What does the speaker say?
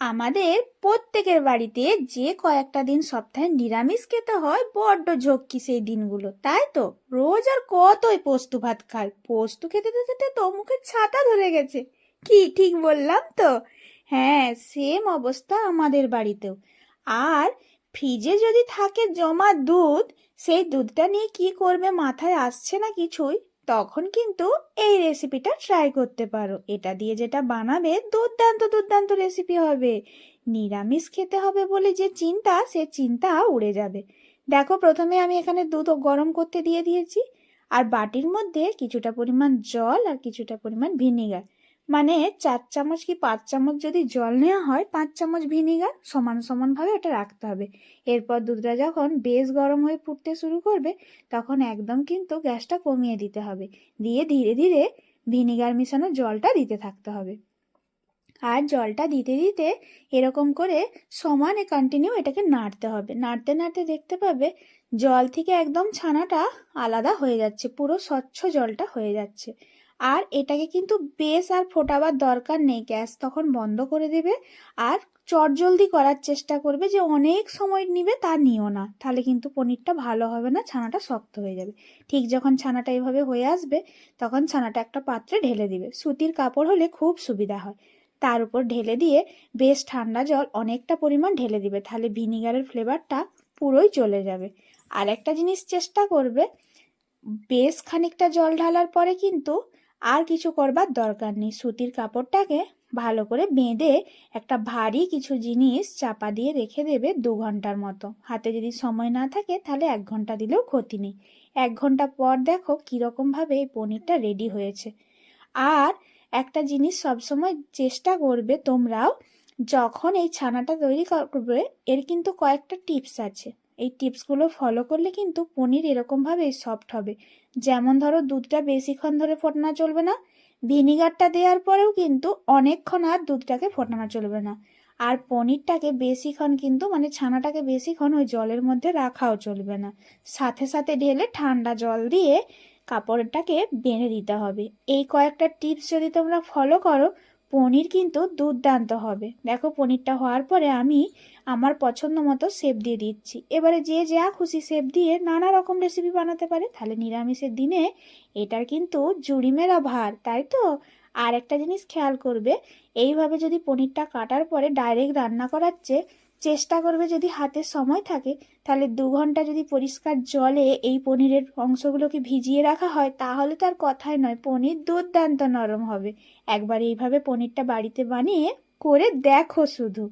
আমাদের প্রত্যেকের বাড়িতে যে কয়েকটা দিন সপ্তাহে নিরামিষ খেতে হয়, বড্ড ঝক্কি সেই দিনগুলো, তাই তো? রোজ আর কতই পোস্ত ভাত খাই, পোস্ত খেতে খেতে তো মুখের ছাতা ধরে গেছে। কি ঠিক বললাম তো? হ্যাঁ, সেম অবস্থা আমাদের বাড়িতেও। আর ফ্রিজে যদি থাকে জমা দুধ, সেই দুধটা নিয়ে কি করবে মাথায় আসছে না কিছুই। তখন কিন্তু এই রেসিপিটা ট্রাই করতে পারো। এটা দিয়ে যেটা বানাবে দুর্দান্ত দুর্দান্ত রেসিপি হবে। নিরামিষ খেতে হবে বলে যে চিন্তা, সে চিন্তা উড়ে যাবে। দেখো, প্রথমে আমি এখানে দুধ গরম করতে দিয়ে দিয়েছি। আর বাটির মধ্যে কিছুটা পরিমাণ জল আর কিছুটা পরিমাণ ভিনিগার, মানে 4 চামচ কি 5 চামচ যদি জল নেওয়া হয়, 5 চামচ ভিনিগার, সমান সমান ভাবে এটা রাখতে হবে। এরপর দুধটা যখন বেশ গরম হয়ে ফুটতে শুরু করবে, তখন একদম কিন্তু গ্যাসটা কমিয়ে দিতে হবে। দিয়ে ধীরে ধীরে ভিনিগার মিশানো জলটা দিতে থাকতে হবে। আর জলটা দিতে দিতে এরকম করে সমানে কন্টিনিউ এটাকে নাড়তে হবে। নাড়তে নাড়তে দেখতে পাবে জল থেকে একদম ছানাটা আলাদা হয়ে যাচ্ছে, পুরো স্বচ্ছ জলটা হয়ে যাচ্ছে। আর এটাকে কিন্তু বেশ আর ফোটাবার দরকার নেই, গ্যাস তখন বন্ধ করে দেবে। আর চটজলদি করার চেষ্টা করবে, যে অনেক সময় নিবে তা নিও না, তাহলে কিন্তু পনিরটা ভালো হবে না, ছানাটা শক্ত হয়ে যাবে। ঠিক যখন ছানাটা এইভাবে হয়ে আসবে, তখন ছানাটা একটা পাত্রে ঢেলে দিবে। সুতির কাপড় হলে খুব সুবিধা হয়। তার উপর ঢেলে দিয়ে বেশ ঠান্ডা জল অনেকটা পরিমাণ ঢেলে দিবে, তাহলে ভিনিগারের ফ্লেভারটা পুরোই চলে যাবে। আর একটা জিনিস চেষ্টা করবে, বেশ খানিকটা জল ঢালার পরে কিন্তু আর কিছু করবার দরকার নেই। সুতির কাপড়টাকে ভালো করে বেঁধে একটা ভারী কিছু জিনিস চাপা দিয়ে রেখে দেবে 2 ঘন্টার মতো। হাতে যদি সময় না থাকে তাহলে 1 ঘন্টা দিলেও ক্ষতি নেই। 1 ঘন্টা পর দেখো কীরকমভাবে এই পনিরটা রেডি হয়েছে। আর একটা জিনিস সবসময় চেষ্টা করবে তোমরাও, যখন এই ছানাটা তৈরি করবে, এর কিন্তু কয়েকটা টিপস আছে। এই টিপসগুলো ফলো করলে কিন্তু পনির এরকমভাবে সফট হবে। যেমন ধরো, দুধটা বেশিক্ষণ ধরে ফোটানো চলবে না। ভিনিগারটা দেওয়ার পরেও কিন্তু অনেকক্ষণ আর দুধটাকে ফোটানো চলবে না। আর পনিরটাকে বেশিক্ষণ কিন্তু, মানে ছানাটাকে বেশিক্ষণ ওই জলের মধ্যে রাখাও চলবে না। সাথে সাথে ঢেলে ঠান্ডা জল দিয়ে কাপড়টাকে বেঁধে দিতে হবে। এই কয়েকটা টিপস যদি তোমরা ফলো করো, পনির কিন্তু দুর্দান্ত হবে। দেখো, পনিরটা হওয়ার পরে আমি আমার পছন্দ মতো শেপ দিয়ে দিচ্ছি। এবারে যে যা খুশি শেপ দিয়ে নানা রকম রেসিপি বানাতে পারে, তাহলে নিরামিষের দিনে এটার কিন্তু জুড়ি মেরা ভার, তাই তো? আর একটা জিনিস খেয়াল করবে, এইভাবে যদি পনিরটা কাটার পরে ডাইরেক্ট রান্না করার চেষ্টা করবে, যদি হাতে সময় থাকে, তাহলে 2 ঘন্টা যদি পরিষ্কার জলে এই পনিরের অংশগুলোকে ভিজিয়ে রাখা হয়, তাহলে তার কথাই নয়, পনির দুর্দান্ত নরম হবে। একবার এইভাবে পনিরটা বাড়িতে বানিয়ে করে দেখো শুধু।